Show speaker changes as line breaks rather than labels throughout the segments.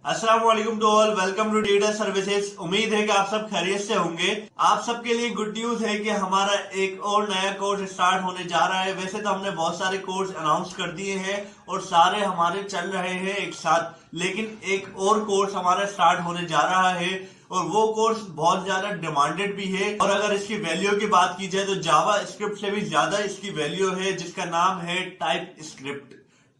अस्सलाम वालेकुम to all, welcome to data services. उम्मीद है कि आप सब खैरियत से होंगे। आप सबके लिए गुड न्यूज है कि हमारा एक और नया कोर्स स्टार्ट होने जा रहा है। वैसे तो हमने बहुत सारे कोर्स अनाउंस कर दिए हैं और सारे हमारे चल रहे हैं एक साथ, लेकिन एक और कोर्स हमारा स्टार्ट होने जा रहा है और वो कोर्स बहुत ज्यादा डिमांडेड भी है। और अगर इसकी वैल्यू की बात की जाए तो जावा स्क्रिप्ट से भी ज्यादा इसकी वैल्यू है, जिसका नाम है टाइप स्क्रिप्ट।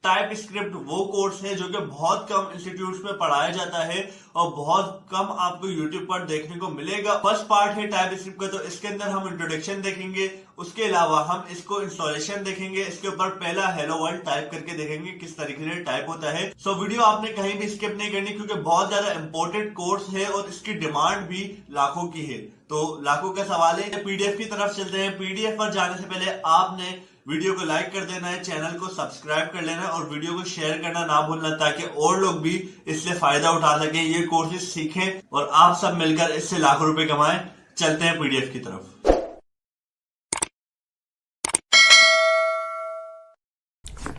टाइप स्क्रिप्ट वो कोर्स है जो कि बहुत कम इंस्टीट्यूट्स में पढ़ाया जाता है और बहुत कम आपको यूट्यूब पर देखने को मिलेगा। फर्स्ट पार्ट है टाइप स्क्रिप्ट का, तो इसके अंदर हम इंट्रोडक्शन देखेंगे, उसके अलावा हम इसको इंस्टॉलेशन देखेंगे, इसके ऊपर पहला हेलो वर्ल्ड टाइप करके देखेंगे किस तरीके से टाइप होता है। सो वीडियो आपने कहीं भी स्किप नहीं करनी क्योंकि बहुत ज्यादा इंपॉर्टेंट कोर्स है और इसकी डिमांड भी लाखों की है। तो लाखों का सवाल है। पीडीएफ की तरफ चलते हैं। पीडीएफ पर जाने से पहले आपने वीडियो को लाइक कर देना है, चैनल को सब्सक्राइब कर लेना है और वीडियो को शेयर करना ना भूलना, ताकि और लोग भी इससे फायदा उठा सके, ये कोर्सेज सीखें और आप सब मिलकर इससे लाखों रुपए कमाएं। चलते हैं पीडीएफ की तरफ।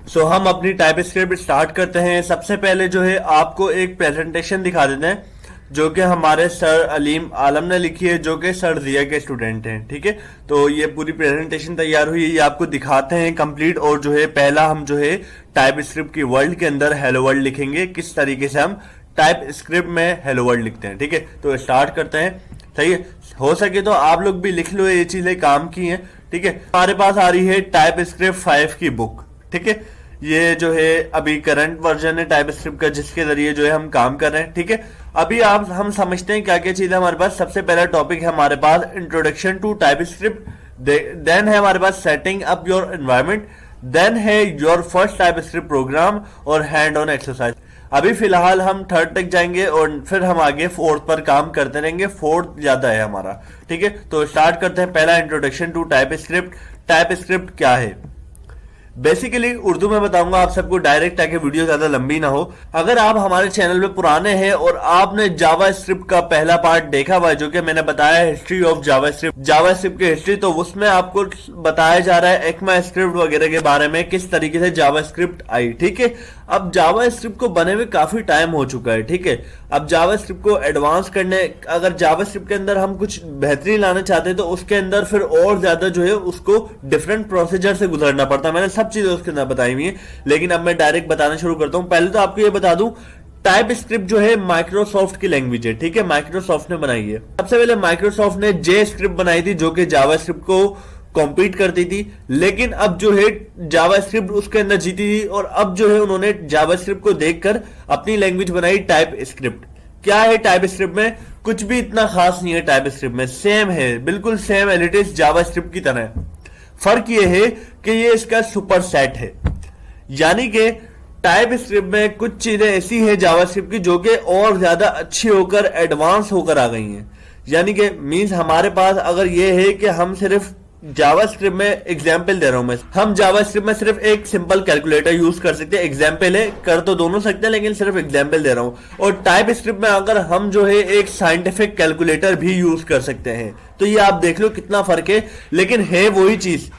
सो हम अपनी टाइप स्क्रिप्ट स्टार्ट करते हैं। सबसे पहले जो है आपको एक प्रेजेंटेशन दिखा देते हैं जो कि हमारे सर अलीम आलम ने लिखी है, जो कि सर जिया के स्टूडेंट हैं। ठीक है, तो ये पूरी प्रेजेंटेशन तैयार हुई है, ये आपको दिखाते हैं कंप्लीट। और जो है पहला हम जो है टाइप स्क्रिप्ट की वर्ल्ड के अंदर हेलो वर्ल्ड लिखेंगे, किस तरीके से हम टाइप स्क्रिप्ट में हेलो वर्ल्ड लिखते हैं। ठीक है, तो स्टार्ट करते हैं। सही है, हो सके तो आप लोग भी लिख लो, ये चीजें काम की हैं। ठीक है, हमारे पास आ रही है टाइप स्क्रिप्ट 5 की बुक। ठीक है, ये जो है अभी करंट वर्जन है टाइप स्क्रिप्ट का, जिसके जरिए जो है हम काम कर रहे हैं। ठीक है, अभी हम समझते हैं क्या क्या चीज है हमारे पास। सबसे पहला टॉपिक है हमारे पास introduction to TypeScript, then है हमारे पास setting up your environment, then है your first TypeScript program और हैंड ऑन एक्सरसाइज। अभी फिलहाल हम थर्ड तक जाएंगे और फिर हम आगे फोर्थ पर काम करते रहेंगे। फोर्थ ज्यादा है हमारा। ठीक है, तो स्टार्ट करते हैं। पहला introduction to TypeScript. TypeScript क्या है? बेसिकली उर्दू में बताऊंगा आप सबको डायरेक्ट, ताकि वीडियो ज्यादा लंबी ना हो। अगर आप हमारे चैनल में पुराने हैं और आपने जावा स्क्रिप्ट का पहला पार्ट देखा हुआ है, जो कि मैंने बताया हिस्ट्री ऑफ जावा स्क्रिप्ट की हिस्ट्री, तो उसमें आपको बताया जा रहा है एक्मा स्क्रिप्ट वगैरह के बारे में, किस तरीके से जावा स्क्रिप्ट आई। ठीक है, अब जावा स्क्रिप्ट को बने हुए काफी टाइम हो चुका है। ठीक है, अब जावा स्क्रिप्ट को एडवांस करने, अगर जावा स्क्रिप्ट के अंदर हम कुछ बेहतरीन लाना चाहते हैं तो उसके अंदर फिर और ज्यादा जो है उसको डिफरेंट प्रोसीजर से गुजरना पड़ता है। मैंने सब चीजें उसके अंदर बताई हुई है, लेकिन अब मैं डायरेक्ट बताना शुरू करता हूं। पहले तो आपको ये बता दूं, टाइप स्क्रिप्ट जो है माइक्रोसॉफ्ट की लैंग्वेज है। ठीक है, माइक्रोसॉफ्ट ने बनाई है। सबसे पहले माइक्रोसॉफ्ट ने जे स्क्रिप्ट बनाई थी, जो कि जावा स्क्रिप्ट को कॉम्पीट करती थी, लेकिन अब जो है जावा स्क्रिप्ट उसके अंदर जीती थी और अब जो है उन्होंने जावा स्क्रिप्ट को देखकर अपनी लैंग्वेज बनाई टाइप स्क्रिप्ट। क्या है टाइप स्क्रिप्ट में? कुछ भी इतना खास नहीं है टाइप स्क्रिप्ट में, सेम है, बिल्कुल सेम एलिटिस जावा स्क्रिप्ट की तरह। फर्क ये है कि ये इसका सुपर सेट है, यानी कि टाइप स्क्रिप्ट में कुछ चीजें ऐसी है जावा स्क्रिप्ट की जो कि और ज्यादा अच्छी होकर एडवांस होकर आ गई हैं। यानी कि मींस हमारे पास अगर ये है कि हम सिर्फ जावा स्क्रिप्ट में एग्जाम्पल दे रहा हूं मैं, हम जावा स्क्रिप्ट में सिर्फ एक सिंपल कैलकुलेटर यूज कर सकते हैं। एग्जाम्पल है, कर तो दोनों सकते हैं, लेकिन सिर्फ एग्जाम्पल दे रहा हूं। और टाइप स्क्रिप्ट में अगर हम जो है एक साइंटिफिक कैलकुलेटर भी यूज कर सकते हैं, तो ये आप देख लो कितना फर्क है, लेकिन है वही चीज।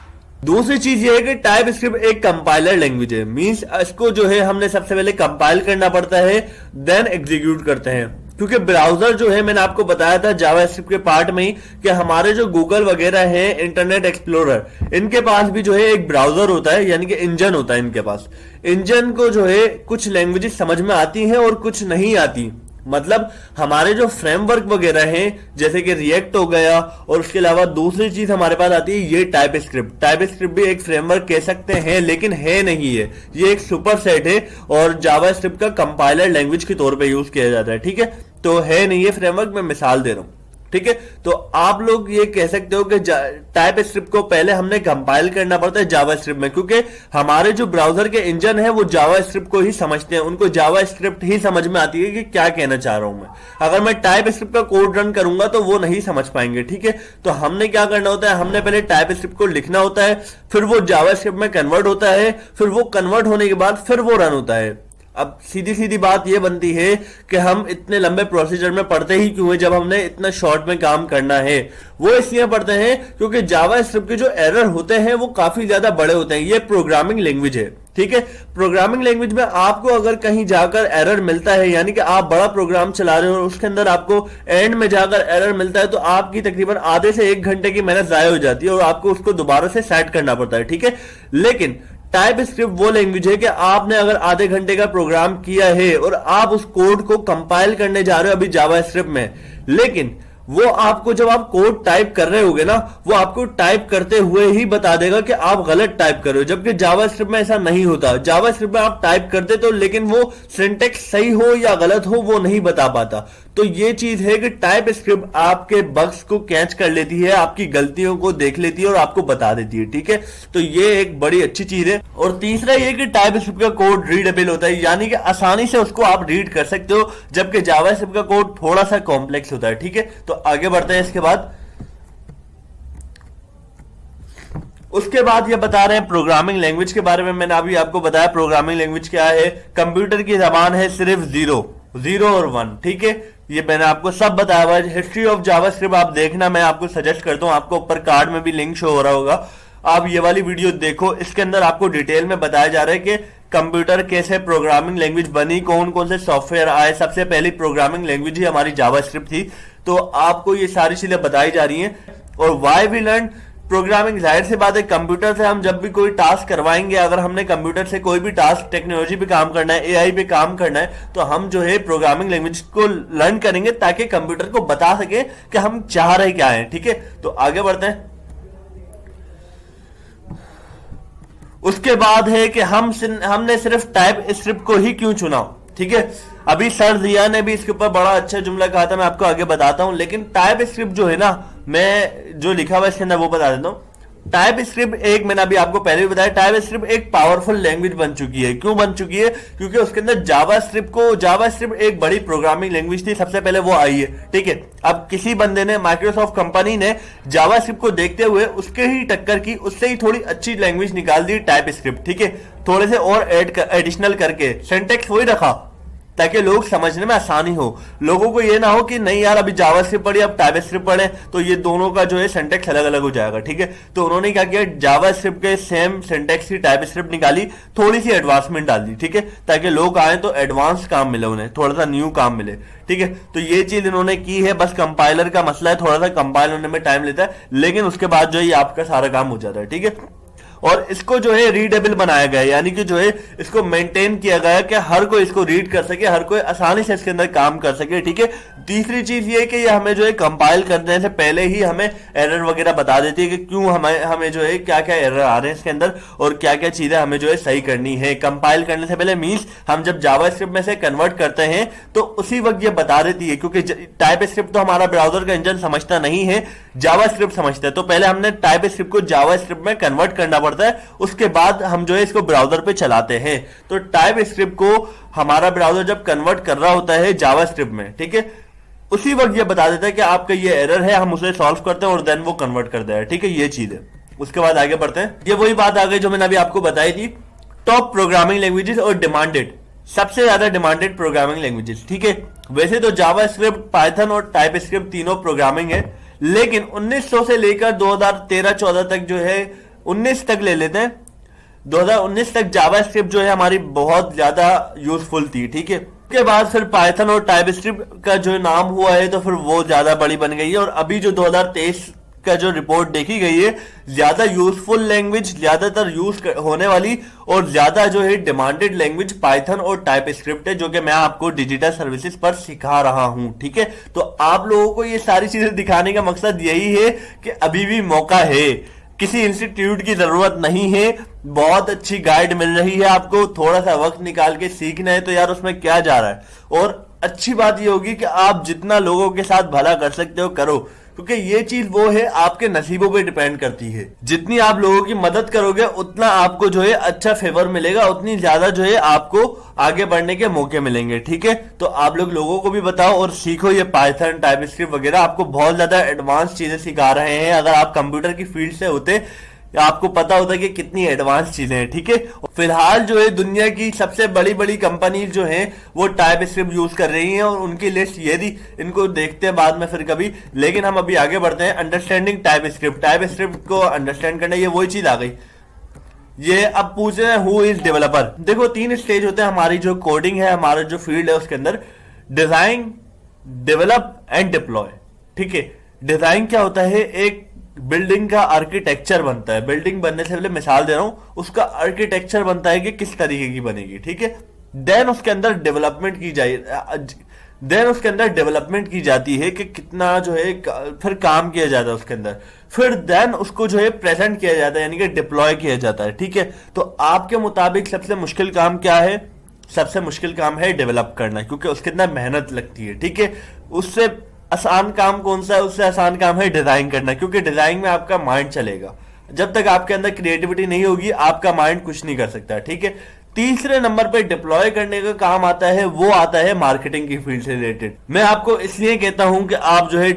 दूसरी चीज ये है कि टाइप स्क्रिप्ट एक कंपाइलर लैंग्वेज है, मींस इसको जो है हमने सबसे पहले कंपाइल करना पड़ता है, देन एग्जीक्यूट करते हैं। क्योंकि ब्राउजर जो है, मैंने आपको बताया था जावा स्क्रिप्ट के पार्ट में ही कि हमारे जो गूगल वगैरह है, इंटरनेट एक्सप्लोरर, इनके पास भी जो है एक ब्राउजर होता है, यानी कि इंजन होता है इनके पास। इंजन को जो है कुछ लैंग्वेजेस समझ में आती हैं और कुछ नहीं आती। मतलब हमारे जो फ्रेमवर्क वगैरह हैं, जैसे कि रिएक्ट हो गया, और उसके अलावा दूसरी चीज हमारे पास आती है ये टाइप स्क्रिप्ट। टाइप स्क्रिप्ट भी एक फ्रेमवर्क कह सकते हैं, लेकिन है नहीं है, ये एक सुपर सेट है और जावा स्क्रिप्ट का कंपाइलर लैंग्वेज के तौर पे यूज किया जाता है। ठीक है, तो है नहीं ये फ्रेमवर्क, मैं मिसाल दे रहा हूं। ठीक है, तो आप लोग ये कह सकते हो कि टाइप स्क्रिप्ट को पहले हमने कंपाइल करना पड़ता है जावा स्क्रिप्ट में, क्योंकि हमारे जो ब्राउजर के इंजन है वो जावा स्क्रिप्ट को ही समझते हैं, उनको जावा स्क्रिप्ट ही समझ में आती है कि क्या कहना चाह रहा हूं मैं। अगर मैं टाइप स्क्रिप्ट का कोड रन करूंगा तो वो नहीं समझ पाएंगे। ठीक है, तो हमने क्या करना होता है, हमने पहले टाइप स्क्रिप्ट को लिखना होता है, फिर वो जावा स्क्रिप्ट में कन्वर्ट होता है, फिर वो कन्वर्ट होने के बाद फिर वो रन होता है। अब सीधी सीधी बात यह बनती है कि हम इतने लंबे प्रोसीजर में पढ़ते ही क्यों है जब हमने इतना शॉर्ट में काम करना है। वो इसलिए पढ़ते हैं क्योंकि जावा स्क्रिप्ट के जो एरर होते हैं वो काफी ज्यादा बड़े होते हैं। ये प्रोग्रामिंग लैंग्वेज है, ठीक है। प्रोग्रामिंग लैंग्वेज में आपको अगर कहीं जाकर एरर मिलता है, यानी कि आप बड़ा प्रोग्राम चला रहे हो और उसके अंदर आपको एंड में जाकर एरर मिलता है, तो आपकी तकरीबन आधे से 1 घंटे की मेहनत जाया हो जाती है और आपको उसको दोबारा से सेट करना पड़ता है। ठीक है, लेकिन टाइप स्क्रिप्ट वो लैंग्वेज है कि आपने अगर आधे घंटे का प्रोग्राम किया है और आप उस कोड को कंपाइल करने जा रहे हो अभी जावा स्क्रिप्ट में, लेकिन वो आपको जब आप कोड टाइप कर रहे होगे ना, वो आपको टाइप करते हुए ही बता देगा कि आप गलत टाइप कर रहे हो, जबकि जावा स्क्रिप्ट में ऐसा नहीं होता। जावा स्क्रिप्ट में आप टाइप करते तो, लेकिन वो सिंटेक्स सही हो या गलत हो वो नहीं बता पाता। तो ये चीज है कि टाइप स्क्रिप्ट आपके बग्स को कैच कर लेती है, आपकी गलतियों को देख लेती है और आपको बता देती है। ठीक है, तो ये एक बड़ी अच्छी चीज है। और तीसरा ये कि टाइप स्क्रिप्ट का कोड रीडेबल होता है, यानी कि आसानी से उसको आप रीड कर सकते हो, जबकि जावा स्क्रिप्ट का कोड थोड़ा सा कॉम्प्लेक्स होता है। ठीक है, तो आगे बढ़ते हैं। उसके बाद ये बता रहे हैं प्रोग्रामिंग लैंग्वेज के बारे में। मैंने अभी आपको बताया प्रोग्रामिंग लैंग्वेज क्या है। कंप्यूटर की जबान है सिर्फ जीरो और वन। ठीक है, ये मैंने आपको सब बताया हुआ है। हिस्ट्री ऑफ जावास्क्रिप्ट आप देखना, मैं आपको सजेस्ट करता हूं, आपको ऊपर कार्ड में भी लिंक शो हो रहा होगा, आप ये वाली वीडियो देखो। इसके अंदर आपको डिटेल में बताया जा रहा है कि कंप्यूटर कैसे प्रोग्रामिंग लैंग्वेज बनी, कौन कौन से सॉफ्टवेयर आए। सबसे पहली प्रोग्रामिंग लैंग्वेज ही हमारी जावास्क्रिप्ट थी, तो आपको ये सारी चीजें बताई जा रही हैं। और व्हाई वी लर्न प्रोग्रामिंग, जाहिर सी बात है कंप्यूटर से हम जब भी कोई टास्क करवाएंगे, अगर हमने कंप्यूटर से कोई भी टास्क टेक्नोलॉजी पे काम करना है, एआई पे काम करना है, तो हम जो है प्रोग्रामिंग लैंग्वेज को लर्न करेंगे ताकि कंप्यूटर को बता सके कि हम चाह रहे क्या है। ठीक है, तो आगे बढ़ते हैं। उसके बाद है कि हमने सिर्फ टाइप स्क्रिप्ट को ही क्यों चुना। ठीक है, अभी सर जिया ने भी इसके ऊपर बड़ा अच्छा जुमला कहा था, मैं आपको आगे बताता हूं। लेकिन टाइप स्क्रिप्ट जो है ना, मैं जो लिखा हुआ इसके अंदर वो बता देता हूं। टाइप स्क्रिप्ट एक, मैंने अभी आपको पहले भी बताया, टाइप स्क्रिप्ट एक पावरफुल लैंग्वेज बन चुकी है। क्यों बन चुकी है? क्योंकि उसके अंदर जावास्क्रिप्ट एक बड़ी प्रोग्रामिंग लैंग्वेज थी, सबसे पहले वो आई है। ठीक है, अब किसी बंदे ने, माइक्रोसॉफ्ट कंपनी ने जावास्क्रिप्ट को देखते हुए उसके ही टक्कर की, उससे ही थोड़ी अच्छी लैंग्वेज निकाल दी टाइप स्क्रिप्ट। ठीक है, थोड़े से और एडिशनल करके सिंटैक्स वही रखा ताकि लोग समझने में आसानी हो। लोगों को ये ना हो कि नहीं यार अभी जावास्क्रिप्ट पढ़ी अब टाइप स्क्रिप्ट पढ़े तो ये दोनों का जो है सिंटैक्स अलग अलग हो जाएगा। ठीक है, तो उन्होंने क्या किया, जावास्क्रिप्ट के सेम सिंटैक्स की टाइप स्क्रिप्ट निकाली, थोड़ी सी एडवांसमेंट डाल दी। ठीक है, ताकि लोग आए तो एडवांस काम मिले, उन्हें थोड़ा सा न्यू काम मिले। ठीक है, तो ये चीज इन्होंने की है। बस कंपाइलर का मसला है, थोड़ा सा कंपाइल होने में टाइम लेता है, लेकिन उसके बाद जो है आपका सारा काम हो जाता है। ठीक है, और इसको जो है रीडेबल बनाया गया है, यानी कि जो है इसको मेंटेन किया गया है कि हर कोई इसको रीड कर सके, हर कोई आसानी से इसके अंदर काम कर सके। ठीक है, तीसरी चीज ये है कि ये हमें जो है कंपाइल करने से पहले ही हमें एरर वगैरह बता देती है कि क्यों हमें जो है क्या क्या एरर आ रहे हैं इसके अंदर और क्या क्या चीजें हमें जो है सही करनी है। कंपाइल करने से पहले मींस हम जब जावास्क्रिप्ट में से कन्वर्ट करते हैं तो उसी वक्त ये बता देती है, क्योंकि टाइप स्क्रिप्ट तो हमारा ब्राउजर का इंजन समझता नहीं है, जावास्क्रिप्ट समझता है। तो पहले हमने टाइप स्क्रिप्ट को जावास्क्रिप्ट में कन्वर्ट करना पड़ता है, उसके बाद हम जो है इसको ब्राउजर पे चलाते हैं। तो टाइप स्क्रिप्ट को हमारा ब्राउजर जब कन्वर्ट कर रहा होता है जावास्क्रिप्ट में, ठीक है, उसी वक्त ये बता देता है कि आपका ये एरर है, हम उसे सॉल्व करते हैं और देन वो कन्वर्ट करता है। ठीक है, ये चीज है। उसके बाद आगे बढ़ते हैं। ये वही बात आ गई जो मैंने अभी आपको बताई थी, टॉप प्रोग्रामिंग लैंग्वेजेस और डिमांडेड, सबसे ज्यादा डिमांडेड प्रोग्रामिंग लैंग्वेजेस। ठीक है, वैसे तो जावास्क्रिप्ट, पाइथन और टाइप स्क्रिप्ट तीनों प्रोग्रामिंग है, लेकिन 1900 से लेकर 2013-14 तक जो है, 19 तक ले लेते हैं, 2019 तक जावास्क्रिप्ट जो है हमारी बहुत ज्यादा यूजफुल थी। ठीक है, उसके बाद फिर पाइथन और टाइप स्क्रिप्ट का जो नाम हुआ है तो फिर वो ज्यादा बड़ी बन गई है। और अभी जो 2023 का जो रिपोर्ट देखी गई है, ज्यादा यूजफुल लैंग्वेज, ज्यादातर यूज होने वाली और ज्यादा जो है डिमांडेड लैंग्वेज पाइथन और टाइप स्क्रिप्ट है, जो कि मैं आपको डिजिटल सर्विसेज पर सिखा रहा हूं। ठीक है, तो आप लोगों को ये सारी चीजें दिखाने का मकसद यही है कि अभी भी मौका है, किसी इंस्टीट्यूट की जरूरत नहीं है, बहुत अच्छी गाइड मिल रही है आपको, थोड़ा सा वक्त निकाल के सीखना है तो यार उसमें क्या जा रहा है। और अच्छी बात ये होगी कि आप जितना लोगों के साथ भला कर सकते हो करो, क्योंकि ये चीज वो है आपके नसीबों पे डिपेंड करती है। जितनी आप लोगों की मदद करोगे उतना आपको जो है अच्छा फेवर मिलेगा, उतनी ज्यादा जो है आपको आगे बढ़ने के मौके मिलेंगे। ठीक है, तो आप लोगों को भी बताओ और सीखो ये पाइथन, टाइप स्क्रिप्ट वगैरह, आपको बहुत ज्यादा एडवांस चीजें सिखा रहे हैं। अगर आप कंप्यूटर की फील्ड से होते आपको पता होता कि कितनी एडवांस चीजें हैं। ठीक है, फिलहाल जो है दुनिया की सबसे बड़ी बड़ी कंपनी जो हैं वो टाइप स्क्रिप्ट यूज कर रही हैं और उनकी लिस्ट ये थी, इनको देखते हैं बाद में फिर कभी। लेकिन हम अभी आगे बढ़ते हैं। Understanding type script, type script को अंडरस्टैंड करना, ये वही चीज आ गई। ये अब पूछ रहे हैं हु इज डेवलपर। देखो 3 स्टेज होते हैं हमारी जो कोडिंग है, हमारा जो फील्ड है उसके अंदर, डिजाइन, डेवलप एंड डिप्लॉय। ठीक है, डिजाइन क्या होता है, एक बिल्डिंग का आर्किटेक्चर बनता है। बिल्डिंग बनने से पहले मिसाल दे रहा हूं, उसका आर्किटेक्चर बनता है कि किस तरीके की बनेगी। ठीक है, देन उसके अंदर डेवलपमेंट की जाए, देन उसके अंदर डेवलपमेंट की जाती है कि कितना जो है फिर काम किया जाता है उसके अंदर, फिर देन उसको जो है प्रेजेंट किया जाता है, यानी कि डिप्लॉय किया जाता है। ठीक है, तो आपके मुताबिक सबसे मुश्किल काम क्या है? सबसे मुश्किल काम है डेवलप करना, क्योंकि उसके अंदर मेहनत लगती है। ठीक है, उससे आसान काम कौन सा है? उससे आसान काम है डिजाइन करना, क्योंकि डिजाइन में आपका माइंड चलेगा। जब तक आपके अंदर क्रिएटिविटी नहीं होगी, आपका माइंड कुछ नहीं कर सकता। ठीक है, तीसरे नंबर पे डिप्लॉय करने का काम आता है, वो आता है मार्केटिंग की फील्ड से रिलेटेड। मैं आपको इसलिए कहता हूं कि आप जो है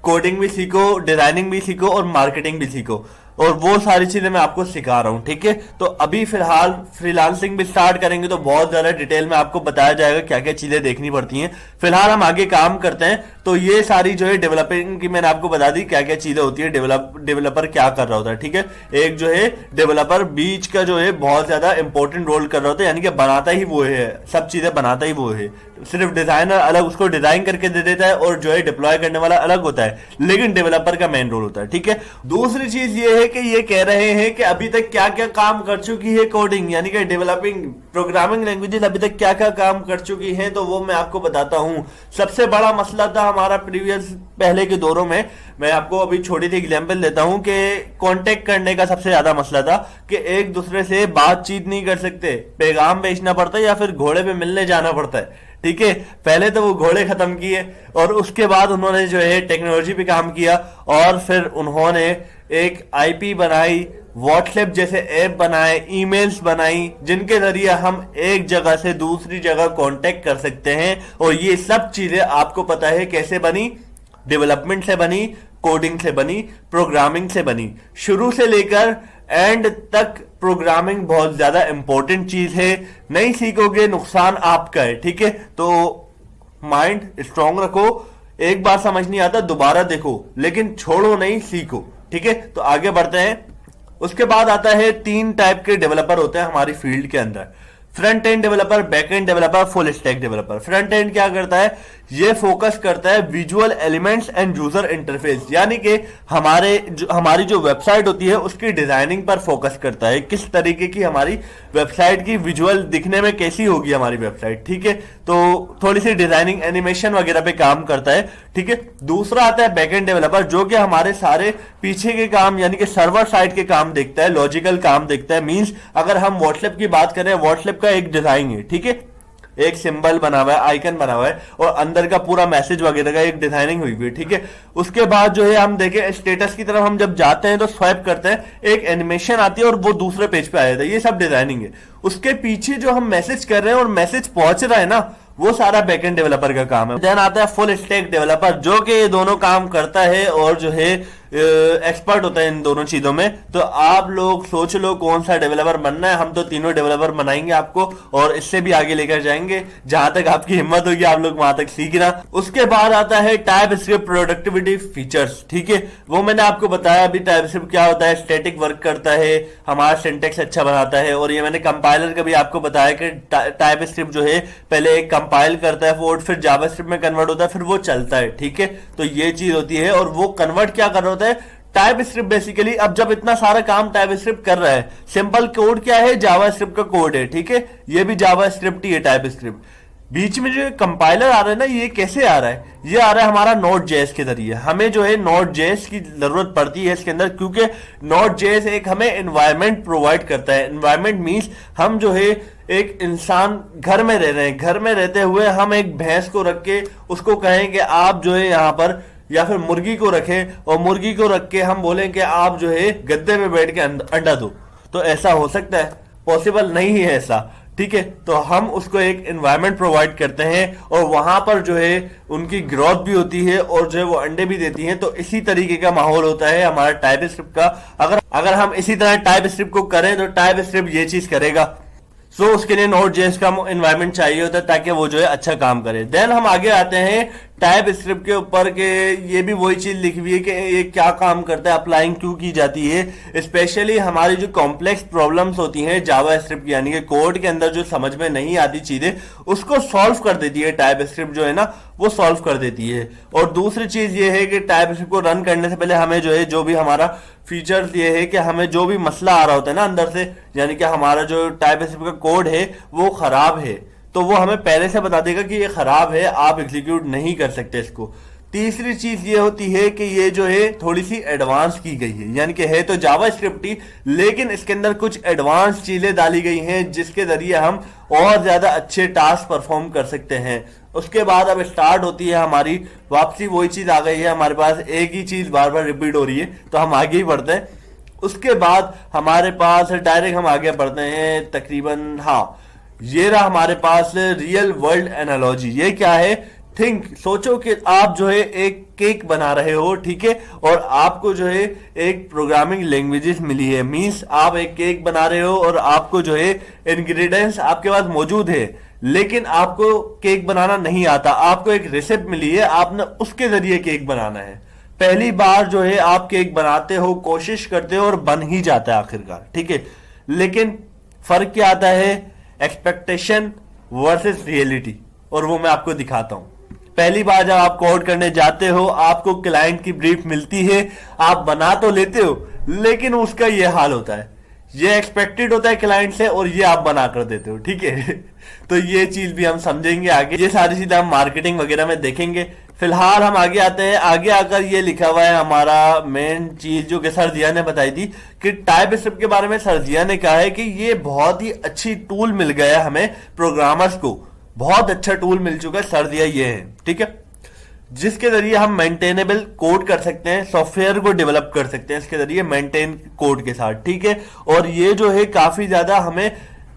कोडिंग भी सीखो, डिजाइनिंग भी सीखो और मार्केटिंग भी सीखो, और वो सारी चीजें मैं आपको सिखा रहा हूं। ठीक है, तो अभी फिलहाल फ्रीलांसिंग भी स्टार्ट करेंगे तो बहुत ज्यादा डिटेल में आपको बताया जाएगा क्या क्या चीजें देखनी पड़ती हैं। फिलहाल हम आगे काम करते हैं। तो ये सारी जो है डेवलपिंग की मैंने आपको बता दी क्या क्या चीजें होती है, डेवलपर क्या कर रहा होता है। ठीक है, एक जो है डेवलपर बीच का जो है बहुत ज्यादा इंपॉर्टेंट रोल कर रहा होता है, यानी कि बनाता ही वो है, सब चीजें बनाता ही वो है। सिर्फ डिजाइनर अलग उसको डिजाइन करके दे देता है और जो है डिप्लॉय करने वाला अलग होता है, लेकिन डेवलपर का मेन रोल होता है। ठीक है, दूसरी चीज ये है कि ये कह रहे हैं कि अभी तक क्या क्या काम कर चुकी है कोडिंग, यानी कि डेवलपिंग प्रोग्रामिंग लैंग्वेजेस अभी तक क्या क्या काम कर चुकी हैं, तो वो मैं आपको बताता हूं। सबसे बड़ा मसला था हमारा प्रीवियस पहले के दौरों में, मैं आपको अभी छोटी सी एग्जांपल देता हूं कि कांटेक्ट करने का सबसे ज्यादा मसला था कि एक दूसरे से बातचीत नहीं कर सकते, पैगाम भेजना पड़ता है या फिर घोड़े पे मिलने जाना पड़ता है। ठीक है, पहले तो वो घोड़े खत्म किए और उसके बाद उन्होंने जो है टेक्नोलॉजी पे काम किया, और फिर उन्होंने एक आईपी बनाई, व्हाट्सएप जैसे ऐप बनाए, ईमेल्स बनाई, जिनके जरिए हम एक जगह से दूसरी जगह कांटेक्ट कर सकते हैं। और ये सब चीजें आपको पता है कैसे बनी? डेवलपमेंट से बनी, कोडिंग से बनी, प्रोग्रामिंग से बनी। शुरू से लेकर एंड तक प्रोग्रामिंग बहुत ज्यादा इंपॉर्टेंट चीज है, नहीं सीखोगे नुकसान आपका है। ठीक है, तो माइंड स्ट्रांग रखो, एक बार समझ नहीं आता दोबारा देखो, लेकिन छोड़ो नहीं, सीखो। ठीक है, तो आगे बढ़ते हैं। उसके बाद आता है 3 टाइप के डेवलपर होते हैं हमारी फील्ड के अंदर, front end developer, back end developer, full stack developer. Front end क्या करता है? ये फोकस करता है visual elements and user interface, यानी कि हमारी जो वेबसाइट होती है उसकी डिजाइनिंग पर फोकस करता है, किस तरीके की हमारी वेबसाइट की विजुअल दिखने में कैसी होगी हमारी वेबसाइट। ठीक है, तो थोड़ी सी डिजाइनिंग एनिमेशन वगैरह पे काम करता है। ठीक है, दूसरा आता है बैकएंड डेवलपर, जो कि हमारे सारे पीछे के काम यानी कि सर्वर साइड के काम देखता है, लॉजिकल काम देखता है। मींस अगर हम व्हाट्सएप की बात करें, व्हाट्सएप का एक डिजाइन है, ठीक है, एक सिंबल बना हुआ है, आइकन बना हुआ है, और अंदर का पूरा मैसेज वगैरह का एक डिजाइनिंग हुई हुई है। ठीक है, उसके बाद जो है हम देखें स्टेटस की तरफ हम जब जाते हैं तो स्वाइप करते हैं, एक एनिमेशन आती है और वो दूसरे पेज पे आ जाता है, ये सब डिजाइनिंग है। उसके पीछे जो हम मैसेज कर रहे हैं और मैसेज पहुंच रहा है ना, वो सारा बैकएंड डेवलपर का काम है। देन आता है फुल स्टैक डेवलपर, जो कि ये दोनों काम करता है और जो है एक्सपर्ट होता है इन दोनों चीजों में। तो आप लोग सोच लो कौन सा डेवलपर बनना है, हम तो तीनों डेवलपर बनाएंगे आपको और इससे भी आगे लेकर जाएंगे, जहां तक आपकी हिम्मत होगी आप लोग वहां तक सीखना। उसके बाद आता है टाइप स्क्रिप्ट प्रोडक्टिविटी फीचर्स। ठीक है, वो मैंने आपको बताया अभी टाइप स्क्रिप्ट क्या होता है, स्टैटिक वर्क करता है, हमारा सिंटेक्स अच्छा बनाता है। और ये मैंने कंपाइलर का भी आपको बताया कि टाइप स्क्रिप्ट जो है पहले एक कंपाइल करता है कोड, फिर जावास्क्रिप्ट में कन्वर्ट होता है, फिर वो चलता है। ठीक है, तो ये चीज होती है। और वो कन्वर्ट क्या कर रहा होता है? Type script basically. अब जब इतना सारा काम टाइप स्क्रिप्ट कर रहा है, सिंपल कोड क्या है? जावास्क्रिप्ट का कोड है। ठीक है, ये भी जावास्क्रिप्ट ही है टाइप स्क्रिप्ट। बीच में जो कंपाइलर आ रहा है ना, ये कैसे आ रहा है? ये आ रहा है हमारा नोड जेएस के जरिए। हमें जो है नोड जेएस की जरूरत पड़ती है इसके अंदर, क्योंकि नोड जेएस एक हमें एनवायरनमेंट प्रोवाइड करता है। एनवायरनमेंट मींस हम जो है एक इंसान घर में रह रहे हैं, घर में रहते हुए हम एक भैंस को रख के उसको कहें कि आप जो है यहाँ पर, या फिर मुर्गी को रखें और मुर्गी को रख के हम बोलें कि आप जो है गद्दे में बैठ के अंडा दो, तो ऐसा हो सकता है? पॉसिबल नहीं है ऐसा। ठीक है, तो हम उसको एक एनवायरनमेंट प्रोवाइड करते हैं और वहां पर जो है उनकी ग्रोथ भी होती है और जो है वो अंडे भी देती हैं। तो इसी तरीके का माहौल होता है हमारा टाइप स्क्रिप्ट का। अगर हम इसी तरह टाइप स्क्रिप्ट को करें तो टाइप स्क्रिप्ट ये चीज करेगा। सो उसके लिए नोड जेएस का एनवायरनमेंट चाहिए होता है ताकि वो जो है अच्छा काम करे। देन हम आगे आते हैं टाइप स्क्रिप्ट के ऊपर के ये भी वही चीज लिखी हुई है कि ये क्या काम करता है, अप्लाइंग क्यों की जाती है। स्पेशली हमारी जो कॉम्प्लेक्स प्रॉब्लम्स होती हैं जावा स्क्रिप्ट यानी कि कोड के अंदर जो समझ में नहीं आती चीजें उसको सॉल्व कर देती है टाइप स्क्रिप्ट जो है ना, वो सॉल्व कर देती है। और दूसरी चीज ये है कि टाइप स्क्रिप्ट को रन करने से पहले हमें जो है जो भी हमारा फीचर्स ये है कि हमें जो भी मसला आ रहा होता है ना अंदर से, यानी कि हमारा जो टाइप स्क्रिप्ट का कोड है वो खराब है, तो वो हमें पहले से बता देगा कि ये खराब है, आप एग्जीक्यूट नहीं कर सकते इसको। तीसरी चीज ये होती है कि ये जो है थोड़ी सी एडवांस की गई है, यानी कि है तो जावा स्क्रिप्ट ही लेकिन इसके अंदर कुछ एडवांस चीजें डाली गई हैं जिसके जरिए हम और ज्यादा अच्छे टास्क परफॉर्म कर सकते हैं। उसके बाद अब स्टार्ट होती है हमारी वापसी, वही चीज आ गई है हमारे पास, एक ही चीज बार बार रिपीट हो रही है, तो हम आगे ही बढ़ते हैं। उसके बाद हमारे पास डायरेक्ट हम आगे बढ़ते हैं तकरीबन, हाँ ये रहा हमारे पास रियल वर्ल्ड एनालॉजी। ये क्या है, थिंक, सोचो कि आप जो है एक केक बना रहे हो, ठीक है, और आपको जो है एक प्रोग्रामिंग लैंग्वेजेस मिली है, मींस आप एक केक बना रहे हो और आपको जो है इंग्रेडिएंट्स आपके पास मौजूद है लेकिन आपको केक बनाना नहीं आता, आपको एक रेसिपी मिली है, आपने उसके जरिए केक बनाना है। पहली बार जो है आप केक बनाते हो, कोशिश करते हो और बन ही जाता है आखिरकार, ठीक है, लेकिन फर्क क्या आता है, एक्सपेक्टेशन वर्सेस रियलिटी, और वो मैं आपको दिखाता हूं। पहली बार जब आप कोड करने जाते हो आपको क्लाइंट की ब्रीफ मिलती है, आप बना तो लेते हो लेकिन उसका ये हाल होता है, ये एक्सपेक्टेड होता है क्लाइंट से और ये आप बना कर देते हो, ठीक है। तो ये चीज भी हम समझेंगे आगे, ये सारी चीजें हम मार्केटिंग वगैरह में देखेंगे। फिलहाल हम आगे आते हैं, आगे आकर ये लिखा हुआ है हमारा मेन चीज जो कि सर जिया ने बताई थी कि टाइप स्क्रिप्ट के बारे में सर जिया ने कहा है कि ये बहुत ही अच्छी टूल मिल गया हमें प्रोग्रामर्स को, बहुत अच्छा टूल मिल चुका है सर जिया ये है, ठीक है, जिसके जरिए हम मेंटेनेबल कोड कर सकते हैं, सॉफ्टवेयर को डेवलप कर सकते हैं इसके जरिए मेंटेन कोड के साथ, ठीक है। और ये जो है काफी ज्यादा हमें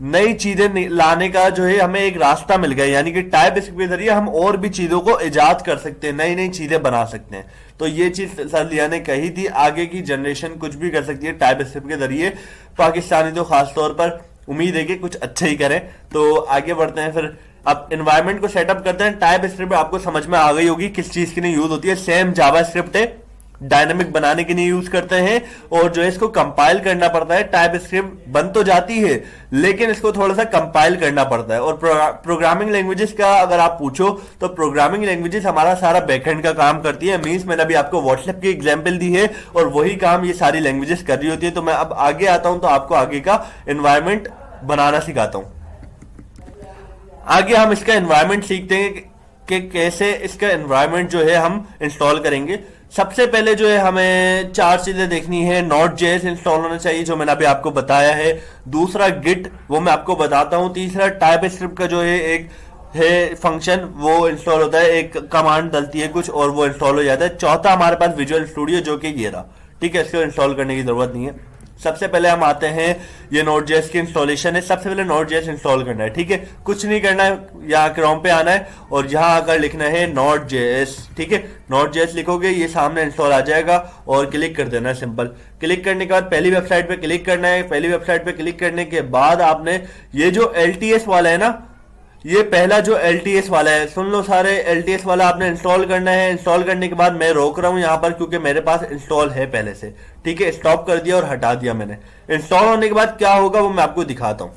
नई चीजें लाने का जो है हमें एक रास्ता मिल गया, यानी कि टाइप स्क्रिप्ट के जरिए हम और भी चीजों को इजाद कर सकते हैं, नई नई चीजें बना सकते हैं। तो ये चीज सर लिया ने कही थी, आगे की जनरेशन कुछ भी कर सकती है टाइप स्क्रिप्ट के जरिए, पाकिस्तानी तो खासतौर पर उम्मीद है कि कुछ अच्छा ही करें। तो आगे बढ़ते हैं, फिर अब एनवायरनमेंट को सेटअप करते हैं। टाइप स्क्रिप्ट आपको समझ में आ गई होगी किस चीज के लिए यूज होती है, सेम जावा स्क्रिप्ट है, डायनामिक बनाने के लिए यूज करते हैं और जो है इसको कंपाइल करना पड़ता है। टाइप स्क्रिप्ट बन तो जाती है लेकिन इसको थोड़ा सा कंपाइल करना पड़ता है। और प्रोग्रामिंग लैंग्वेजेस का अगर आप पूछो तो प्रोग्रामिंग लैंग्वेजेस हमारा सारा बैकएंड का काम करती है, मींस मैंने अभी आपको व्हाट्सएप की एग्जांपल दी है और वही काम ये सारी लैंग्वेजेस कर रही होती है। तो मैं अब आगे आता हूं तो आपको आगे का एनवायरनमेंट बनाना सिखाता हूं। आगे हम इसका एनवायरनमेंट सीखते हैं कि कैसे इसका एनवायरनमेंट जो है हम इंस्टॉल करेंगे। सबसे पहले जो है हमें चार चीजें देखनी है, नोड जेएस इंस्टॉल होना चाहिए जो मैंने अभी आपको बताया है, दूसरा गिट वो मैं आपको बताता हूं, तीसरा टाइप स्क्रिप्ट का जो है एक है फंक्शन वो इंस्टॉल होता है, एक कमांड डलती है कुछ और वो इंस्टॉल हो जाता है, चौथा हमारे पास विजुअल स्टूडियो जो कि ये रहा, ठीक है, इसको इंस्टॉल करने की जरूरत नहीं है। सबसे पहले हम आते हैं, ये नोड.जेएस की इंस्टॉलेशन है, सबसे पहले नोड.जेएस इंस्टॉल करना है, ठीक है, कुछ नहीं करना है, यहाँ क्रोम पे आना है और यहाँ आकर लिखना है नोड.जेएस, ठीक है, नोड.जेएस लिखोगे ये सामने इंस्टॉल आ जाएगा और क्लिक कर देना है, सिंपल। क्लिक करने के बाद पहली वेबसाइट पे क्लिक करना है, पहली वेबसाइट पे क्लिक करने के बाद आपने ये जो एलटीएस वाला है ना, ये पहला जो एलटीएस वाला है, सुन लो सारे, एलटीएस वाला आपने इंस्टॉल करना है। इंस्टॉल करने के बाद मैं रोक रहा हूं यहां पर क्योंकि मेरे पास इंस्टॉल है पहले से, ठीक है, स्टॉप कर दिया और हटा दिया मैंने। इंस्टॉल होने के बाद क्या होगा वो मैं आपको दिखाता हूं,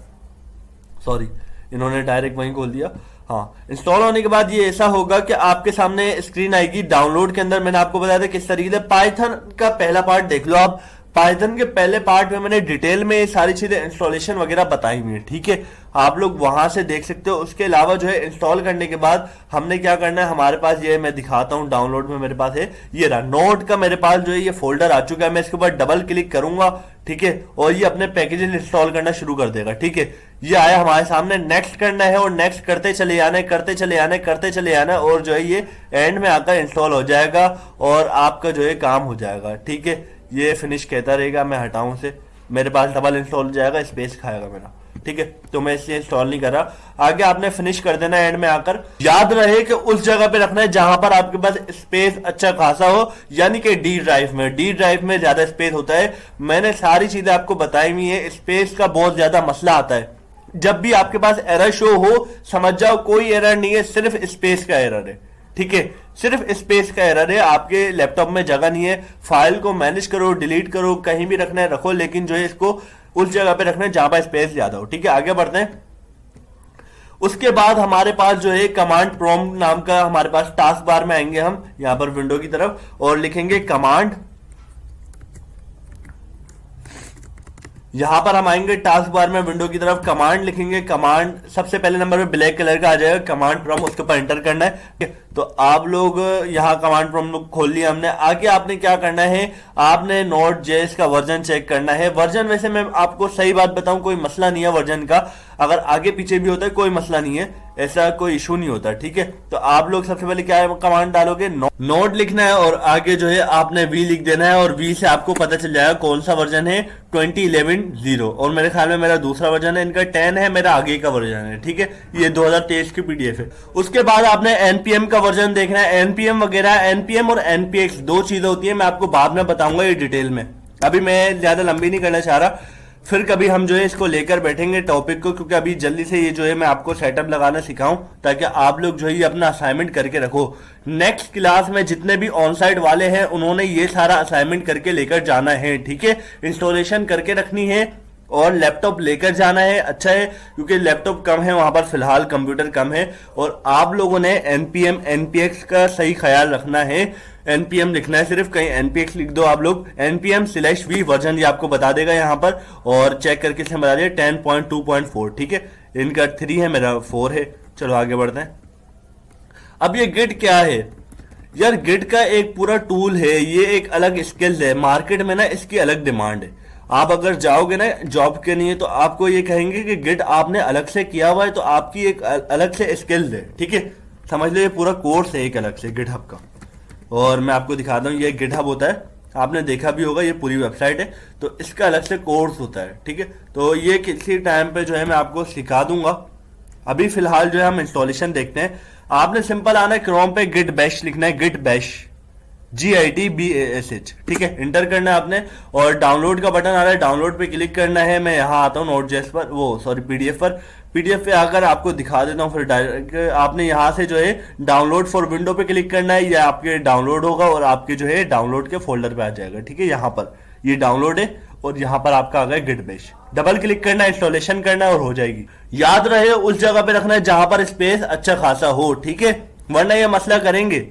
सॉरी इन्होंने डायरेक्ट वहीं खोल दिया। हाँ, इंस्टॉल होने के बाद ये ऐसा होगा कि आपके सामने स्क्रीन आएगी। डाउनलोड के अंदर मैंने आपको बताया था किस तरीके से, पाइथन का पहला पार्ट देख लो आप, पाइथन के पहले पार्ट में मैंने डिटेल में सारी चीजें इंस्टॉलेशन वगैरह बताई हुई है, ठीक है, आप लोग वहां से देख सकते हो। उसके अलावा जो है इंस्टॉल करने के बाद हमने क्या करना है, हमारे पास ये मैं दिखाता हूँ, डाउनलोड में मेरे पास है, ये रहा नोड का मेरे पास जो है ये फोल्डर आ चुका है। मैं इसके ऊपर डबल क्लिक करूंगा, ठीक है, और ये अपने पैकेजेस इंस्टॉल करना शुरू कर देगा, ठीक है, ये आया हमारे सामने, नेक्स्ट करना है और नेक्स्ट करते चले आना है, करते चले आना है, करते चले आना है और जो है ये एंड में आकर इंस्टॉल हो जाएगा और आपका जो है काम हो जाएगा, ठीक है। ये फिनिश कहता रहेगा, मैं हटाऊं से, मेरे पास डबल इंस्टॉल हो जाएगा, स्पेस खाएगा मेरा, ठीक है, तो मैं इसलिए इंस्टॉल नहीं कर रहा। आगे आपने फिनिश कर देना एंड में आकर, याद रहे कि उस जगह पे रखना है जहां पर आपके पास स्पेस अच्छा खासा हो, यानी कि डी ड्राइव में, डी ड्राइव में ज्यादा स्पेस होता है। मैंने सारी चीजें आपको बताई हुई है, स्पेस का बहुत ज्यादा मसला आता है। जब भी आपके पास एरर शो हो समझ जाओ कोई एरर नहीं है, सिर्फ स्पेस का एरर है, ठीक है, सिर्फ स्पेस का एरर है, आपके लैपटॉप में जगह नहीं है। फाइल को मैनेज करो, डिलीट करो, कहीं भी रखना है रखो, लेकिन जो है इसको उस जगह पे रखना है जहां पर स्पेस ज्यादा हो। ठीक है, आगे बढ़ते हैं। उसके बाद हमारे पास जो है कमांड प्रॉम्प्ट नाम का हमारे पास टास्क बार में आएंगे हम यहां पर विंडो की तरफ और लिखेंगे कमांड। यहां पर हम आएंगे टास्क बार में विंडो की तरफ, कमांड लिखेंगे। कमांड सबसे पहले नंबर पे ब्लैक कलर का आ जाएगा कमांड प्रॉम्प्ट, उसके ऊपर एंटर करना है। तो आप लोग यहां कमांड प्रॉम्प्ट खोल लिया हमने। आगे आपने क्या करना है, आपने Node.js का वर्जन चेक करना है। वर्जन वैसे मैं आपको सही बात बताऊं कोई मसला नहीं है वर्जन का, अगर आगे पीछे भी होता है कोई मसला नहीं है, ऐसा कोई इशू नहीं होता। ठीक है, तो आप लोग सबसे पहले क्या कमांड डालोगे, नोड लिखना है और आगे जो है आपने वी लिख देना है और वी से आपको पता चल जाएगा कौन सा वर्जन है, 2011 और मेरे ख्याल में मेरा दूसरा वर्जन है, इनका 10 है, मेरा आगे का वर्जन है। ठीक है, ये 2023 की पीडीएफ है। उसके बाद आपने एनपीएम का वर्जन देखना है। एनपीएम वगैरह, एनपीएम और एनपीएक्स दो चीजें होती है, मैं आपको बाद में बताऊंगा ये डिटेल में, अभी मैं ज्यादा लंबी नहीं करना चाह रहा। फिर कभी हम जो है इसको लेकर बैठेंगे टॉपिक को, क्योंकि अभी जल्दी से ये जो है मैं आपको सेटअप लगाना सिखाऊं ताकि आप लोग जो है ये अपना असाइनमेंट करके रखो। नेक्स्ट क्लास में जितने भी ऑन साइट वाले हैं उन्होंने ये सारा असाइनमेंट करके लेकर जाना है। ठीक है, इंस्टॉलेशन करके रखनी है और लैपटॉप लेकर जाना है। अच्छा है, क्योंकि लैपटॉप कम है वहां पर, फिलहाल कंप्यूटर कम है। और आप लोगों ने एनपीएम एनपीएक्स का सही ख्याल रखना है। एनपीएम लिखना है सिर्फ, कहीं एनपीएक्स लिख दो आप लोग। npm/v वर्जन ये आपको बता देगा यहाँ पर, और चेक करके इसमें बता दिया 10.2.4। ठीक है, इनका 3 है, मेरा 4 है। चलो आगे बढ़ते हैं। अब ये गिट क्या है यार, गिट का एक पूरा टूल है, ये एक अलग स्किल है, मार्केट में ना इसकी अलग डिमांड है। आप अगर जाओगे ना जॉब के लिए तो आपको ये कहेंगे कि गिट आपने अलग से किया हुआ है, तो आपकी एक अलग से स्किल है। ठीक है, समझ लो ये पूरा कोर्स है एक अलग से गिटहब का। और मैं आपको दिखाता हूँ, ये गिटहब होता है, आपने देखा भी होगा, ये पूरी वेबसाइट है, तो इसका अलग से कोर्स होता है। ठीक है, तो ये किसी टाइम पे जो है मैं आपको सिखा दूंगा। अभी फिलहाल जो है हम इंस्टॉलेशन देखते हैं। आपने सिंपल आना है क्रोम पे, गिट बैश लिखना है, गिट बैश GITBASH। ठीक है, इंटर करना है आपने और डाउनलोड का बटन आ रहा है, डाउनलोड पे क्लिक करना है। मैं यहाँ आता हूँ Node.js पर, वो सॉरी पीडीएफ पर। पीडीएफ पे आकर आपको दिखा देता हूँ, फिर डायरेक्ट आपने यहाँ से जो है डाउनलोड फॉर विंडो पे क्लिक करना है, या आपके डाउनलोड होगा और आपके जो है डाउनलोड के फोल्डर पे आ जाएगा। ठीक है, यहाँ पर ये डाउनलोड है और यहाँ पर आपका आ गया गिट बैश। डबल क्लिक करना है, इंस्टॉलेशन करना है और हो जाएगी। याद रहे उस जगह पे रखना है जहां पर स्पेस अच्छा खासा हो। ठीक है, वरना ये मसला करेंगे,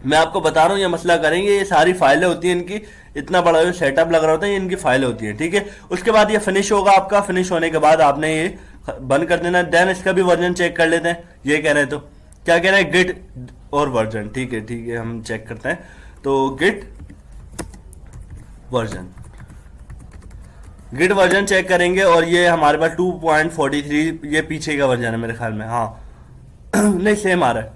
मैं आपको बता रहा हूँ ये मसला करेंगे। ये सारी फाइलें होती हैं इनकी, इतना बड़ा जो सेटअप लग रहा होता है ये इनकी फाइलें होती हैं। ठीक है, उसके बाद ये फिनिश होगा आपका। फिनिश होने के बाद आपने ये बंद कर देना। देन इसका भी वर्जन चेक कर लेते हैं। ये कह रहे हैं तो क्या कह रहे हैं, गिट और वर्जन। ठीक है, हम चेक करते हैं। तो गिट वर्जन चेक करेंगे और ये हमारे पास 2.43, ये पीछे का वर्जन है मेरे ख्याल में, हाँ नहीं सेम आ रहा है।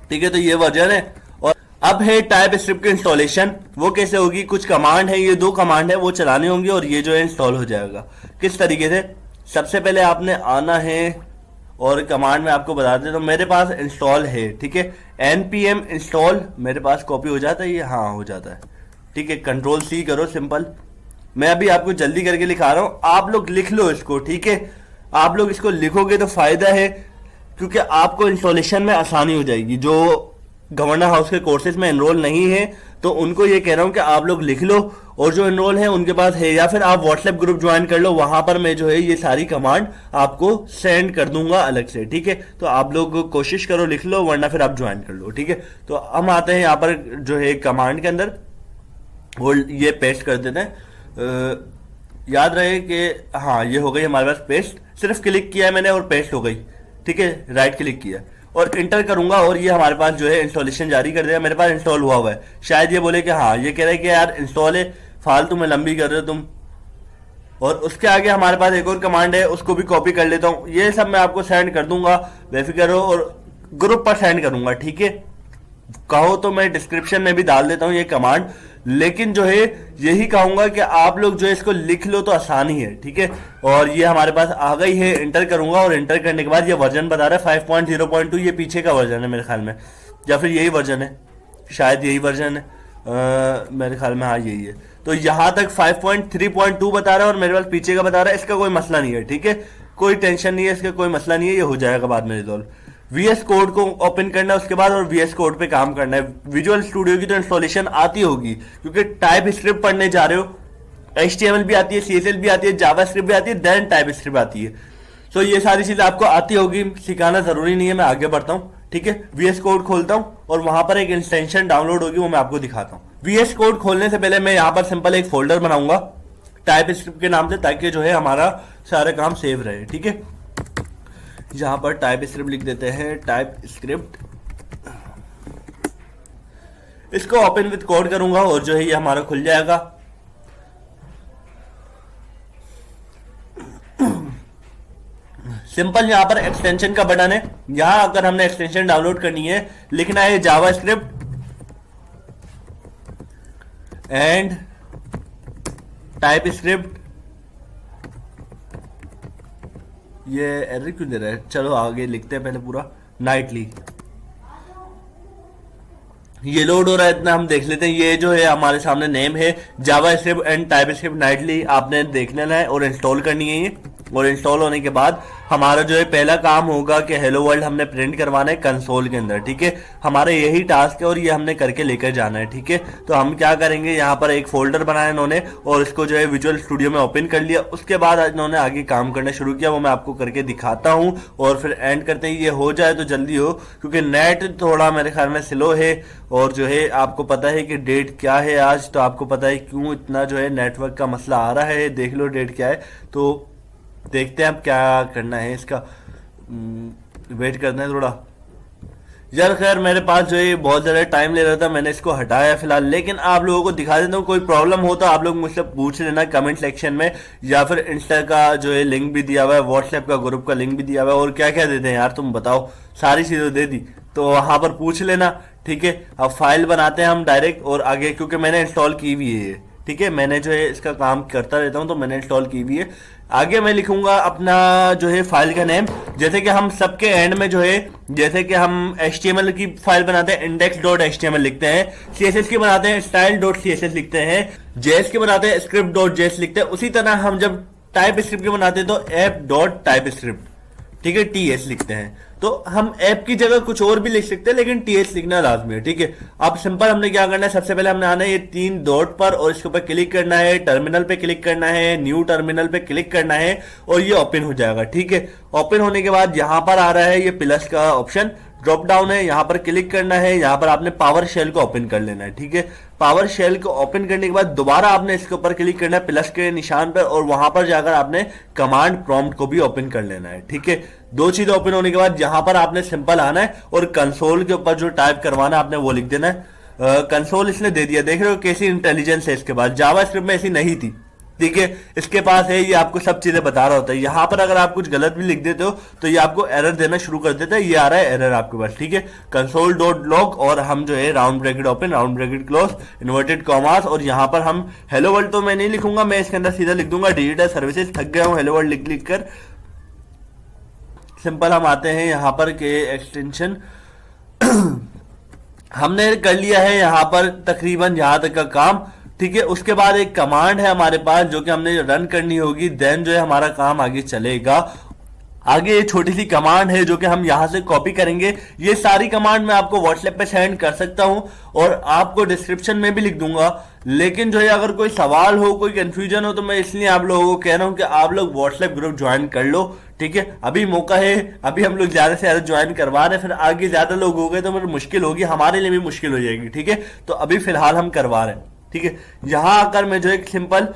ठीक है, तो ये वर्जन है। और अब है टाइप स्क्रिप्ट की इंस्टॉलेशन। वो कैसे होगी, कुछ कमांड है, ये 2 कमांड है, वो चलानी होंगी और ये जो है इंस्टॉल हो जाएगा। किस तरीके से, सबसे पहले आपने आना है और कमांड में आपको बता दें, तो मेरे पास इंस्टॉल है। ठीक है, npm इंस्टॉल मेरे पास कॉपी हो जाता है, ये हाँ हो जाता है। ठीक है, Ctrl+C करो सिंपल। मैं अभी आपको जल्दी करके लिखा रहा हूं, आप लोग लिख लो इसको। ठीक है, आप लोग इसको लिखोगे तो फायदा है, क्योंकि आपको इंस्टॉलेशन में आसानी हो जाएगी। जो गवर्नर हाउस के कोर्सेज में एनरोल नहीं है तो उनको ये कह रहा हूं कि आप लोग लिख लो, और जो एनरोल है उनके पास है, या फिर आप व्हाट्सएप ग्रुप ज्वाइन कर लो, वहां पर मैं जो है ये सारी कमांड आपको सेंड कर दूंगा अलग से। ठीक है, तो आप लोग कोशिश करो लिख लो, वरना फिर आप ज्वाइन कर लो। ठीक है, तो हम आते हैं यहाँ पर जो है कमांड के अंदर, वो ये पेस्ट कर देते हैं। याद रहे कि हाँ ये हो गई हमारे पास पेस्ट, सिर्फ क्लिक किया है मैंने और पेस्ट हो गई। ठीक है, राइट क्लिक किया और इंटर करूंगा और ये हमारे पास जो है इंस्टॉलेशन जारी कर देगा। मेरे पास इंस्टॉल हुआ है। शायद ये बोले कि हाँ, ये कह रहे हैं कि यार इंस्टॉल है, फालतू में लंबी कर रहे हो तुम। और उसके आगे हमारे पास एक और कमांड है, उसको भी कॉपी कर लेता हूँ। ये सब मैं आपको सेंड कर दूंगा, बेफिक्र हो, और ग्रुप पर सेंड करूंगा। ठीक है, कहो तो मैं डिस्क्रिप्शन में भी डाल देता हूँ ये कमांड, लेकिन जो है यही कहूंगा कि आप लोग जो है इसको लिख लो तो आसानी है। ठीक है, और ये हमारे पास आ गई है, इंटर करूंगा और इंटर करने के बाद ये वर्जन बता रहा है 5.0.2, ये पीछे का वर्जन है मेरे ख्याल में, या फिर यही वर्जन है, शायद यही वर्जन है मेरे ख्याल में, हाँ यही है। तो यहां तक 5.3.2 बता रहा है और मेरे पास पीछे का बता रहा है। इसका कोई मसला नहीं है। ठीक है, कोई टेंशन नहीं है, इसका कोई मसला नहीं है, ये हो जाएगा बाद में रिजॉल्व। VS कोड को ओपन करना है उसके बाद और VS कोड पे काम करना है। विजुअल स्टूडियो की तो इंस्टॉलेशन आती होगी क्योंकि टाइप स्क्रिप्ट पढ़ने जा रहे हो। HTML भी आती है, CSS भी आती है, जावा स्क्रिप्ट भी आती है, देन टाइप स्क्रिप्ट आती है। तो ये सारी चीजें आपको आती होगी, सिखाना जरूरी नहीं है। मैं आगे बढ़ता हूँ, ठीक है। VS कोड खोलता हूँ और वहां पर एक एक्सटेंशन डाउनलोड होगी, वो मैं आपको दिखाता हूँ। VS कोड खोलने से पहले मैं यहाँ पर सिंपल एक फोल्डर बनाऊंगा टाइप स्क्रिप्ट के नाम से, ताकि जो है हमारा सारा काम सेव रहे, ठीक है। यहां पर टाइप स्क्रिप्ट लिख देते हैं, टाइप स्क्रिप्ट। इसको ओपन विद कोड करूंगा और जो है ये हमारा खुल जाएगा। सिंपल यहां पर एक्सटेंशन का बटन है। यहां अगर हमने एक्सटेंशन डाउनलोड करनी है, लिखना है JavaScript and type script. ये एरर क्यों दे रहा है? चलो आगे लिखते हैं पहले पूरा नाइटली। ये लोड हो रहा है, इतना हम देख लेते हैं। ये जो है हमारे सामने नेम है JavaScript and TypeScript nightly. आपने देख लेना है और इंस्टॉल करनी है ये। और इंस्टॉल होने के बाद हमारा जो है पहला काम होगा कि हेलो वर्ल्ड हमने प्रिंट करवाना है कंसोल के अंदर, ठीक है। हमारा यही टास्क है और ये हमने करके लेकर जाना है, ठीक है। तो हम क्या करेंगे, यहाँ पर एक फोल्डर बनाया इन्होंने और इसको जो है विजुअल स्टूडियो में ओपन कर लिया। उसके बाद इन्होंने आगे काम करना शुरू किया, वो मैं आपको करके दिखाता हूँ और फिर एंड करते हैं। ये हो जाए तो जल्दी हो, क्योंकि नेट थोड़ा मेरे ख्याल में स्लो है। और जो है आपको पता है कि डेट क्या है आज, तो आपको पता है क्यों इतना जो है नेटवर्क का मसला आ रहा है। देख लो डेट क्या है, तो देखते हैं अब क्या करना है इसका। वेट करना है थोड़ा यार। खैर मेरे पास जो है बहुत ज़्यादा टाइम ले रहा था, मैंने इसको हटाया फिलहाल। लेकिन आप लोगों को दिखा देता हूँ, कोई प्रॉब्लम हो तो आप लोग मुझसे पूछ लेना कमेंट सेक्शन में, या फिर इंस्टा का जो है लिंक भी दिया हुआ है, व्हाट्सएप का ग्रुप का लिंक भी दिया हुआ है। और क्या क्या देते हैं यार तुम बताओ, सारी चीज़ें दे दी तो वहाँ पर पूछ लेना, ठीक है। अब फाइल बनाते हैं हम डायरेक्ट और आगे, क्योंकि मैंने इंस्टॉल की हुई है, ठीक है। मैंने जो है इसका काम करता रहता हूँ तो मैंने इंस्टॉल की हुई है। आगे मैं लिखूंगा अपना जो है फाइल का नेम, जैसे कि हम सबके एंड में जो है, जैसे कि हम HTML की फाइल बनाते हैं index.html लिखते हैं, CSS की बनाते हैं style.css लिखते हैं, JS की बनाते हैं script.js लिखते हैं। उसी तरह हम जब टाइप स्क्रिप्ट की बनाते हैं तो app.typescript, ठीक है, TS लिखते हैं। तो हम ऐप की जगह कुछ और भी लिख सकते हैं, लेकिन TS लिखना लाजमी है, ठीक है। अब सिंपल हमने क्या करना है, सबसे पहले हमने आना है ये 3 डॉट पर और इसके ऊपर क्लिक करना है, टर्मिनल पे क्लिक करना है, न्यू टर्मिनल पे क्लिक करना है और ये ओपन हो जाएगा, ठीक है। ओपन होने के बाद यहां पर आ रहा है ये प्लस का ऑप्शन, ड्रॉप डाउन है, यहां पर क्लिक करना है। यहां पर आपने पावर शेल को ओपन कर लेना है, ठीक है। पावर शेल को ओपन करने के बाद दोबारा आपने इसके ऊपर क्लिक करना है प्लस के निशान पर और वहां पर जाकर आपने कमांड प्रॉम्प्ट को भी ओपन कर लेना है, ठीक है। 2 चीजें ओपन होने के बाद यहां पर आपने सिंपल आना है और कंसोल के ऊपर जो टाइप करवाना है आपने वो लिख देना है। कंसोल इसने दे दिया, देख रहे हो कैसी इंटेलिजेंस है इसके बाद। जावा स्क्रिप्ट में ऐसी नहीं थी, ठीक है। इसके पास है, ये आपको सब चीजें बता रहा होता है। यहां पर अगर आप कुछ गलत भी लिख देते हो तो ये आपको एरर देना शुरू कर देता है। ये आ रहा है एरर आपके पास, ठीक है। कंसोल डॉट लॉग और हम जो है round bracket open, round bracket close, inverted commas और यहां पर हम हेलो वर्ल्ड तो मैं नहीं लिखूंगा, मैं इसके अंदर सीधा लिख दूंगा डिजिटल सर्विसेज। थक गया हूं हेलो वर्ल्ड लिख लिख कर। सिंपल हम आते हैं यहां पर के एक्सटेंशन हमने कर लिया है यहां पर तकरीबन यहां तक का काम, ठीक है। उसके बाद एक कमांड है हमारे पास जो कि हमने रन करनी होगी, देन जो है हमारा काम आगे चलेगा। आगे ये छोटी सी कमांड है जो कि हम यहां से कॉपी करेंगे। ये सारी कमांड मैं आपको व्हाट्सएप पे सेंड कर सकता हूं और आपको डिस्क्रिप्शन में भी लिख दूंगा। लेकिन जो है अगर कोई सवाल हो, कोई कंफ्यूजन हो, तो मैं इसलिए आप लोगों को कह रहा हूं कि आप लोग व्हाट्सएप ग्रुप ज्वाइन कर लो, ठीक है। अभी मौका है, अभी हम लोग ज्यादा से ज्यादा ज्वाइन करवा रहे हैं, फिर आगे ज्यादा लोग हो गए तो फिर मुश्किल होगी, हमारे लिए भी मुश्किल हो जाएगी, ठीक है। तो अभी फिलहाल हम करवा रहे हैं, ठीक है। यहां आकर मैं जो एक सिंपल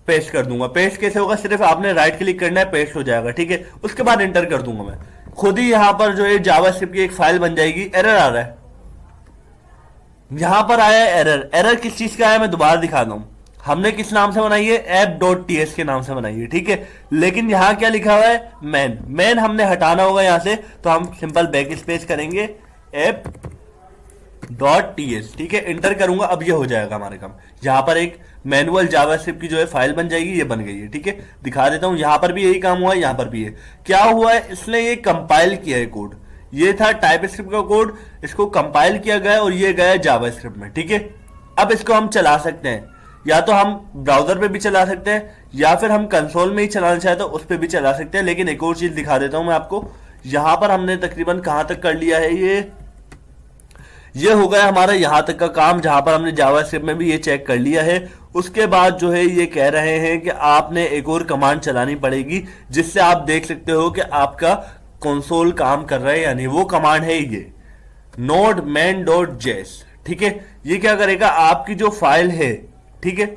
पेस्ट कर दूंगा। पेस्ट कैसे होगा, सिर्फ आपने राइट क्लिक करना है, पेस्ट हो जाएगा, ठीक है। उसके बाद एंटर कर दूंगा मैं, खुद ही यहां पर जो है जावास्क्रिप्ट की एक फाइल बन जाएगी। एरर आ रहा है, यहां पर आया एरर। एरर किस चीज का है मैं दोबारा दिखा दूं। हमने किस नाम से बनाई है, app.ts के नाम से बनाई है, ठीक है। लेकिन यहां क्या लिखा हुआ है, मैन हमने हटाना होगा यहां से, तो हम सिंपल बैक स्पेस करेंगे app.ts, ठीक है। एंटर करूंगा, अब ये हो जाएगा हमारे काम। यहां पर एक मैनुअल जावास्क्रिप्ट की जो है फाइल बन जाएगी, ये बन गई है, ठीक है। दिखा देता हूं, यहां पर भी यही काम हुआ है, यहां पर भी है। क्या हुआ है, इसने ये कंपाइल किया है कोड। ये था टाइप स्क्रिप्ट का कोड, इसको कंपाइल किया गया और ये गया जावास्क्रिप्ट में, ठीक है। अब इसको हम चला सकते हैं, या तो हम ब्राउजर पे भी चला सकते हैं या फिर हम कंसोल में ही चलाना चाहे तो उस पर भी चला सकते हैं। लेकिन एक और चीज दिखा देता हूं मैं आपको, यहां पर हमने तकरीबन कहां तक कर लिया है, ये हो गया हमारा यहां तक का काम, जहां पर हमने जावास्क्रिप्ट में भी ये चेक कर लिया है। उसके बाद जो है ये कह रहे हैं कि आपने एक और कमांड चलानी पड़ेगी जिससे आप देख सकते हो कि आपका कंसोल काम कर रहा है या नहीं। वो कमांड है ये नोड मैन डॉट जेस। ठीक है, ये क्या करेगा, आपकी जो फाइल है, ठीक है,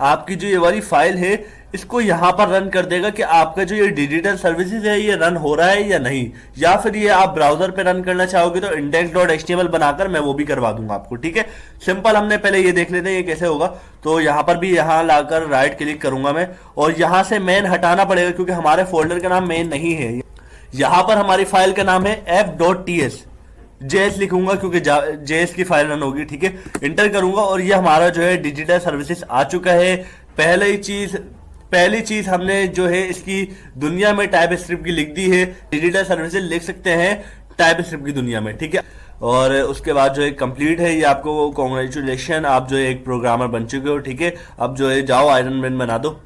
आपकी जो ये वाली फाइल है इसको यहां पर रन कर देगा कि आपका जो ये डिजिटल सर्विसेज है ये रन हो रहा है या नहीं। या फिर ये आप ब्राउजर पे रन करना चाहोगे तो index.html बनाकर मैं वो भी करवा दूंगा आपको। ठीक है, सिंपल, हमने पहले ये देख लेते हैं ये कैसे होगा। तो यहां पर भी यहां लाकर राइट क्लिक करूंगा मैं, और यहां से मेन हटाना पड़ेगा क्योंकि हमारे फोल्डर का नाम मेन नहीं है। यहां पर हमारी फाइल का नाम है f.ts, जेएस लिखूंगा क्योंकि जेएस की फाइल रन होगी। ठीक है, इंटर करूंगा और ये हमारा जो है डिजिटल सर्विसेज आ चुका है। पहली चीज हमने जो है इसकी दुनिया में टाइप स्क्रिप्ट की लिख दी है। डिजिटल सर्विसेज लिख सकते हैं टाइप स्क्रिप्ट की दुनिया में। ठीक है, और उसके बाद जो है कंप्लीट है ये, आपको कॉन्ग्रेचुलेशन, आप जो है एक प्रोग्रामर बन चुके हो। ठीक है, अब जो है जाओ आयरन मैन बना दो,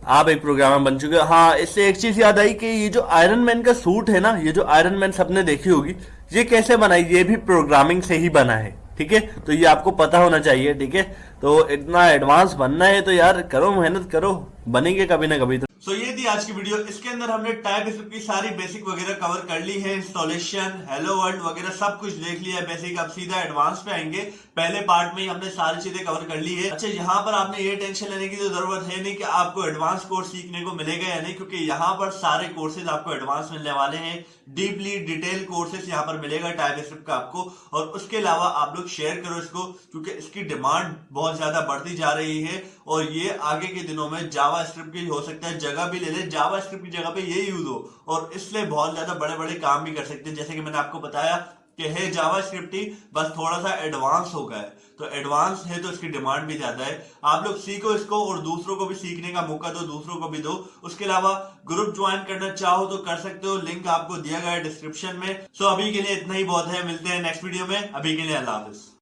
आप एक प्रोग्रामर बन चुके हो। हाँ, इससे एक चीज याद आई कि ये जो आयरन मैन का सूट है ना, ये जो आयरन मैन सबने देखी होगी, ये कैसे बना, ये भी प्रोग्रामिंग से ही बना है। ठीक है, तो ये आपको पता होना चाहिए। ठीक है, तो इतना एडवांस बनना है तो यार करो, मेहनत करो, बनेंगे कभी ना कभी तो। सो ये थी आज की वीडियो। इसके अंदर हमने टाइप स्क्रिप्ट की सारी बेसिक वगैरह कवर कर ली है, इंस्टॉलेशन, हेलो वर्ल्ड वगैरह सब कुछ देख लिया है बेसिक। अब सीधा एडवांस पे आएंगे। पहले पार्ट में ही हमने सारी चीजें कवर कर ली है। अच्छा, यहाँ पर आपने ये टेंशन लेने की तो जरूरत है नहीं कि आपको एडवांस कोर्स सीखने को मिलेगा या नहीं, क्योंकि यहाँ पर सारे कोर्सेज आपको एडवांस मिलने वाले हैं। डीपली डिटेल कोर्सेज यहाँ पर मिलेगा टाइप स्क्रिप्ट का आपको। और उसके अलावा आप लोग शेयर करो इसको, क्योंकि इसकी डिमांड बहुत ज्यादा बढ़ती जा रही है और ये आगे के दिनों में जावा स्क्रिप्ट की हो सकता है जगह भी ले ले, जावा स्क्रिप्ट की जगह पे ये यूज हो और इसलिए बहुत ज्यादा बड़े बड़े काम भी कर सकते हैं। जैसे कि मैंने आपको बताया कि है जावा स्क्रिप्ट ही, बस थोड़ा सा एडवांस हो गया है। तो एडवांस है तो इसकी डिमांड भी ज्यादा है। आप लोग सीखो इसको और दूसरों को भी सीखने का मौका दो, दूसरों को भी दो। उसके अलावा ग्रुप ज्वाइन करना चाहो तो कर सकते हो, लिंक आपको दिया गया है डिस्क्रिप्शन में। सो अभी के लिए इतना ही बहुत है, मिलते हैं नेक्स्ट वीडियो में। अभी के लिए अल्लाह हाफिज।